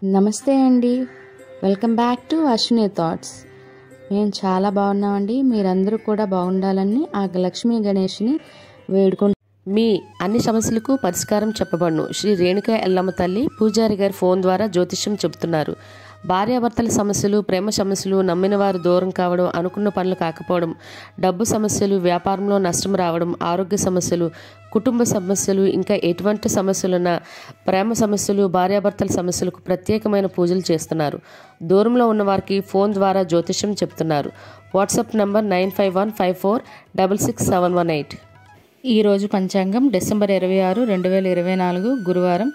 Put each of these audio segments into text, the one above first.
నమస్తే అండి. Welcome back to Ashwini thoughts. మేము చాలా బాగున్నామండి. మీరందరూ కూడా బాగుండాలని ఆ లక్ష్మీ గణేష్ని వేడుకుంటున్నాం. మీ అన్ని సమస్యలకు పరిష్కారం చెప్పబడును. శ్రీ రేణుక ఎల్లమ్మ తల్లి పూజారి గారి ఫోన్ ద్వారా జ్యోతిష్యం చెబుతున్నారు. భార్యాభర్తల సమస్యలు, ప్రేమ సమస్యలు, నమ్మిన వారు దూరం కావడం, అనుకున్న పనులు కాకపోవడం, డబ్బు సమస్యలు, వ్యాపారంలో నష్టం రావడం, ఆరోగ్య సమస్యలు, కుటుంబ సమస్యలు, ఇంకా ఎటువంటి సమస్యలున్నా ప్రేమ సమస్యలు, భార్యాభర్తల సమస్యలకు ప్రత్యేకమైన పూజలు చేస్తున్నారు. దూరంలో ఉన్న వారికి ఫోన్ ద్వారా జ్యోతిష్యం చెప్తున్నారు. WhatsApp number 9515466718. ఈరోజు పంచాంగం డిసెంబర్ 26, 2024 గురువారం.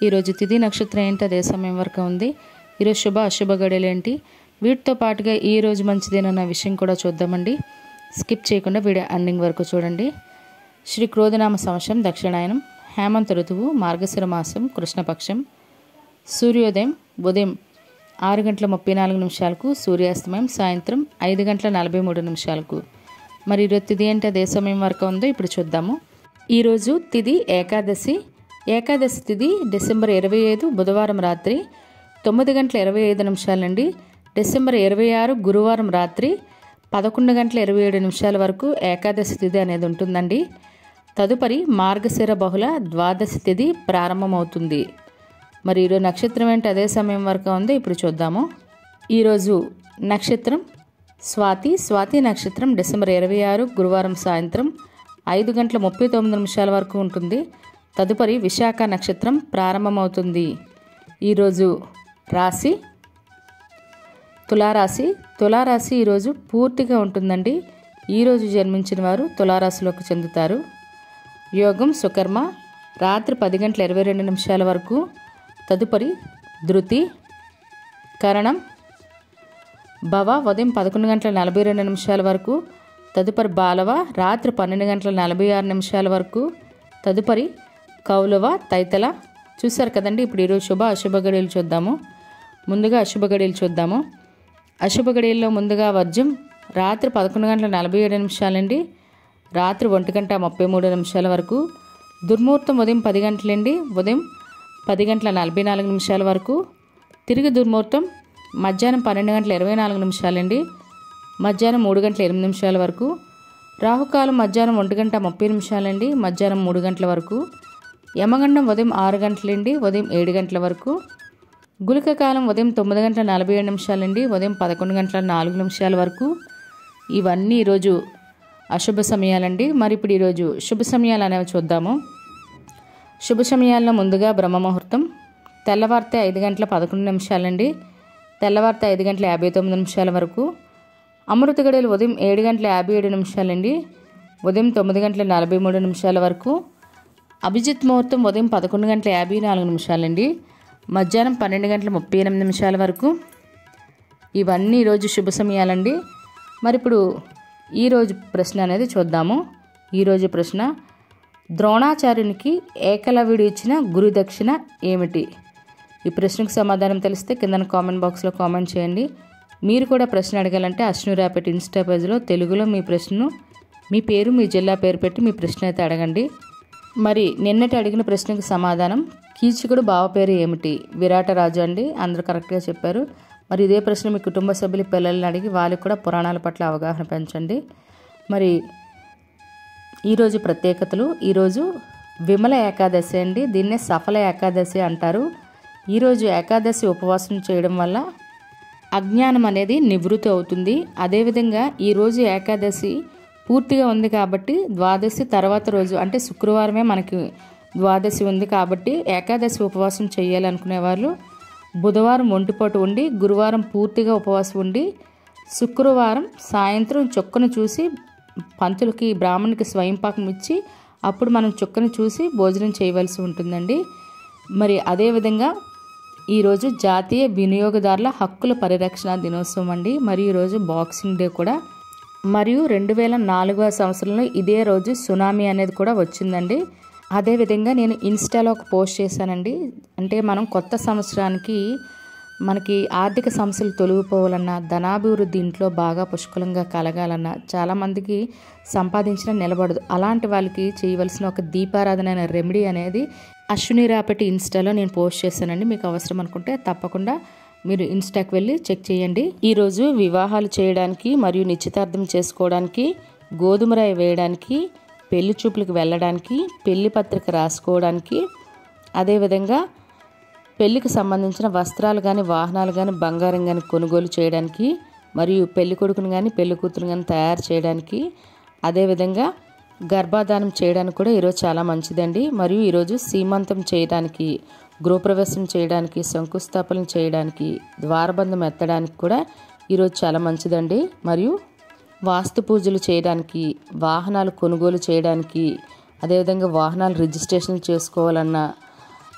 ఈరోజు తిథి నక్షత్రం ఏంటి, అదే సమయం వరకు ఉంది. ఈరోజు శుభ అశుభ గడియలు ఏంటి, వీటితో పాటుగా ఈరోజు మంచిదేనన్న విషయం కూడా చూద్దామండి. స్కిప్ చేయకుండా వీడియో ఎండింగ్ వరకు చూడండి. శ్రీ క్రోధనామ సంవత్సరం దక్షిణాయనం, హేమంత ఋతువు, మార్గశిర మాసం, కృష్ణపక్షం. సూర్యోదయం ఉదయం 6:34 సూర్యాస్తమయం సాయంత్రం 5:43. మరి ఈరోజు తిథి ఏంటి, అదే సమయం వరకు ఉందో ఇప్పుడు చూద్దాము. ఈరోజు తిథి ఏకాదశి. ఏకాదశి తిథి డిసెంబర్ 25 బుధవారం రాత్రి 9:25 నుండి డిసెంబర్ 26 గురువారం రాత్రి 11:27 వరకు ఏకాదశి తిథి అనేది ఉంటుందండి. తదుపరి మార్గశిర బహుళ ద్వాదశి తిథి ప్రారంభమవుతుంది. మరి ఈరోజు నక్షత్రం ఏంటి, అదే సమయం వరకు ఉందో ఇప్పుడు చూద్దాము. ఈరోజు నక్షత్రం స్వాతి. స్వాతి నక్షత్రం డిసెంబర్ 26 గురువారం సాయంత్రం 5:39 వరకు ఉంటుంది. తదుపరి విశాఖ నక్షత్రం ప్రారంభమవుతుంది. ఈరోజు రాశి తులారాశి. తులారాశి ఈరోజు పూర్తిగా ఉంటుందండి. ఈరోజు జన్మించిన వారు తులారాశిలోకి చెందుతారు. యోగం సుకర్మ రాత్రి 10:22 వరకు. తదుపరి ధృతి. కరణం భవ ఉదయం 11:42 వరకు. తదుపరి బాలవ రాత్రి 12:46 వరకు. తదుపరి కౌలవ తైతల. చూశారు కదండి. ఇప్పుడు ఈరోజు శుభ అశుభ గడియలు చూద్దాము. ముందుగా అశుభ గడియలు చూద్దాము. అశుభ గడియల్లో ముందుగా వర్జం రాత్రి 11:47 నుండి రాత్రి 1:33 వరకు. దుర్ముహూర్తం ఉదయం 10 గంటల నుండి ఉదయం 10:44 వరకు. తిరిగి దుర్ముహూర్తం మధ్యాహ్నం 12:24 నుండి మధ్యాహ్నం 3:08 వరకు. రాహుకాలం మధ్యాహ్నం 1:30 నుండి మధ్యాహ్నం 3 గంటల వరకు. యమగండం ఉదయం 6 గంటల నుండి ఉదయం 7 గంటల వరకు. గుళిక కాలం ఉదయం 9:47 నుండి ఉదయం 11:04 వరకు. ఇవన్నీ ఈరోజు అశుభ సమయాలండి. మరి ఇప్పుడు ఈరోజు శుభ సమయాలు అనేవి చూద్దాము. శుభ సమయాల్లో ముందుగా బ్రహ్మముహూర్తం తెల్లవారితే 5:11 నుండి తెల్లవారితే 5:59 వరకు. అమృత గడియలు ఉదయం 7:57 నుండి ఉదయం 9:43 వరకు. అభిజిత్ ముహూర్తం ఉదయం 11:54 నుండి మధ్యాహ్నం 12:38 వరకు. ఇవన్నీ ఈరోజు శుభ సమయాలండి. మరి ఇప్పుడు ఈరోజు ప్రశ్న అనేది చూద్దాము. ఈరోజు ప్రశ్న, ద్రోణాచార్యునికి ఏకలవ్యుడు ఇచ్చిన గురుదక్షిణ ఏమిటి? ఈ ప్రశ్నకు సమాధానం తెలిస్తే కింద కామెంట్ బాక్స్లో కామెంట్ చేయండి. మీరు కూడా ప్రశ్న అడగాలంటే అశ్విని రాపెట్ ఇన్స్టా పేజ్లో తెలుగులో మీ ప్రశ్నను, మీ పేరు, మీ జిల్లా పేరు పెట్టి మీ ప్రశ్న అయితే అడగండి. మరి నిన్నటి అడిగిన ప్రశ్నకు సమాధానం, కీచకుడు బావ పేరు ఏమిటి? విరాటరాజు అండి. అందరూ కరెక్ట్గా చెప్పారు. మరి ఇదే ప్రశ్న మీ కుటుంబ సభ్యులు పిల్లల్ని అడిగి వాళ్ళకి కూడా పురాణాల పట్ల అవగాహన పెంచండి. మరి ఈరోజు ప్రత్యేకతలు. ఈరోజు విమల ఏకాదశి అండి. దీన్నే సఫల ఏకాదశి అంటారు. ఈరోజు ఏకాదశి ఉపవాసం చేయడం వల్ల అజ్ఞానం అనేది నివృత్తి అవుతుంది. అదేవిధంగా ఈరోజు ఏకాదశి పూర్తిగా ఉంది కాబట్టి ద్వాదశి తర్వాత రోజు అంటే శుక్రవారమే మనకి ద్వాదశి ఉంది కాబట్టి ఏకాదశి ఉపవాసం చేయాలనుకునే వాళ్ళు బుధవారం ఒంటిపూట ఉండి, గురువారం పూర్తిగా ఉపవాసం ఉండి, శుక్రవారం సాయంత్రం చుక్కను చూసి పంతులకి బ్రాహ్మణునికి స్వయంపాకం ఇచ్చి అప్పుడు మనం చుక్కను చూసి భోజనం చేయవలసి ఉంటుందండి. మరి అదేవిధంగా ఈరోజు జాతీయ వినియోగదారుల హక్కుల పరిరక్షణ దినోత్సవం అండి. మరియు ఈరోజు బాక్సింగ్ డే కూడా. మరియు 2004వ సంవత్సరంలో ఇదే రోజు సునామీ అనేది కూడా వచ్చిందండి. అదేవిధంగా నేను ఇన్స్టాలో ఒక పోస్ట్ చేశానండి. అంటే మనం కొత్త సంవత్సరానికి మనకి ఆర్థిక సమస్యలు తొలగిపోవాలన్నా, ధనాభివృద్ధి ఇంట్లో బాగా పుష్కలంగా కలగాలన్నా, చాలామందికి సంపాదించిన నిలబడదు. అలాంటి వాళ్ళకి చేయవలసిన ఒక దీపారాధన అనే రెమెడీ అనేది అశ్విని రాపటి ఇన్స్టాలో నేను పోస్ట్ చేశానండి. మీకు అవసరం అనుకుంటే తప్పకుండా మీరు ఇన్స్టాకి వెళ్ళి చెక్ చేయండి. ఈరోజు వివాహాలు చేయడానికి మరియు నిశ్చితార్థం చేసుకోవడానికి, గోధుమ రాయి వేయడానికి, పెళ్లి చూపులకు వెళ్ళడానికి, పెళ్లి పత్రిక రాసుకోవడానికి, అదేవిధంగా పెళ్లికి సంబంధించిన వస్త్రాలు కానీ, వాహనాలు కానీ, బంగారం కానీ కొనుగోలు చేయడానికి, మరియు పెళ్లి కొడుకుని కానీ పెళ్లి కూతురు కానీ తయారు చేయడానికి, అదేవిధంగా గర్భాధానం చేయడానికి కూడా ఈరోజు చాలా మంచిదండి. మరియు ఈరోజు సీమంతం చేయడానికి, గృహప్రవేశం చేయడానికి, శంకుస్థాపన చేయడానికి, ద్వారబంధం ఎత్తడానికి కూడా ఈరోజు చాలా మంచిదండి. మరియు వాస్తు పూజలు చేయడానికి, వాహనాలు కొనుగోలు చేయడానికి, అదేవిధంగా వాహనాలు రిజిస్ట్రేషన్ చేసుకోవాలన్నా,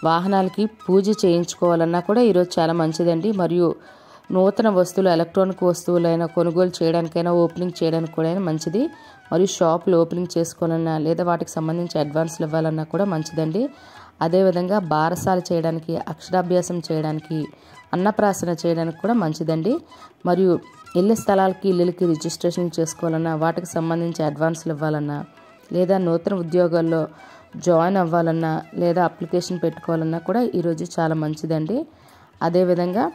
వాహనాలకి పూజ చేయించుకోవాలన్నా కూడా ఈరోజు చాలా మంచిదండి. మరియు నూతన వస్తువులు, ఎలక్ట్రానిక్ వస్తువులైనా కొనుగోలు చేయడానికైనా, ఓపెనింగ్ చేయడానికి కూడా మంచిది. మరియు షాపులు ఓపెనింగ్ చేసుకోవాలన్నా, లేదా వాటికి సంబంధించి అడ్వాన్స్లు ఇవ్వాలన్నా కూడా మంచిదండి. అదేవిధంగా బారసాల చేయడానికి, అక్షరాభ్యాసం చేయడానికి, అన్నప్రాసన చేయడానికి కూడా మంచిదండి. మరియు ఇళ్ళ స్థలాలకి, ఇళ్ళకి రిజిస్ట్రేషన్ చేసుకోవాలన్నా, వాటికి సంబంధించి అడ్వాన్స్లు ఇవ్వాలన్నా, లేదా నూతన ఉద్యోగాల్లో జాయిన్ అవ్వాలన్నా, లేదా అప్లికేషన్ పెట్టుకోవాలన్నా కూడా ఈరోజు చాలా మంచిదండి. అదేవిధంగా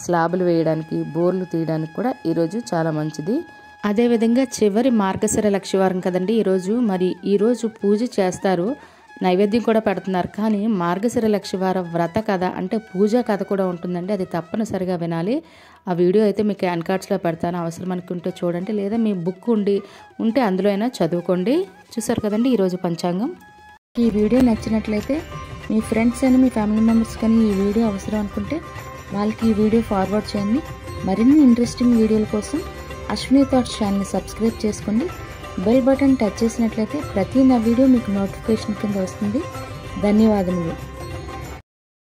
స్లాబులు వేయడానికి, బోర్లు తీయడానికి కూడా ఈరోజు చాలా మంచిది. అదేవిధంగా చివరి మార్గశిర లక్షవారం కదండి ఈరోజు. మరి ఈరోజు పూజ చేస్తారు, నైవేద్యం కూడా పెడుతున్నారు. కానీ మార్గశిర లక్షవారం వ్రత కథ అంటే పూజా కథ కూడా ఉంటుందండి. అది తప్పనిసరిగా వినాలి. ఆ వీడియో అయితే మీకు హ్యాండ్ కార్డ్స్లో పెడతాను, అవసరం అనుకుంటే చూడండి. లేదా మీ బుక్ ఉంటే అందులో అయినా చదువుకోండి. చూసారు కదండి ఈరోజు పంచాంగం. ఈ వీడియో నచ్చినట్లయితే మీ ఫ్రెండ్స్ అని, మీ ఫ్యామిలీ మెంబర్స్ కానీ ఈ వీడియో అవసరం అనుకుంటే వాళ్ళకి ఈ వీడియో ఫార్వర్డ్ చేయండి. మరిన్ని ఇంట్రెస్టింగ్ వీడియోల కోసం అశ్విని థాట్స్ ఛానల్ని సబ్స్క్రైబ్ చేసుకోండి. బెల్ బటన్ టచ్ చేసినట్లయితే ప్రతి నా వీడియో మీకు నోటిఫికేషన్ కింద వస్తుంది. ధన్యవాదములు.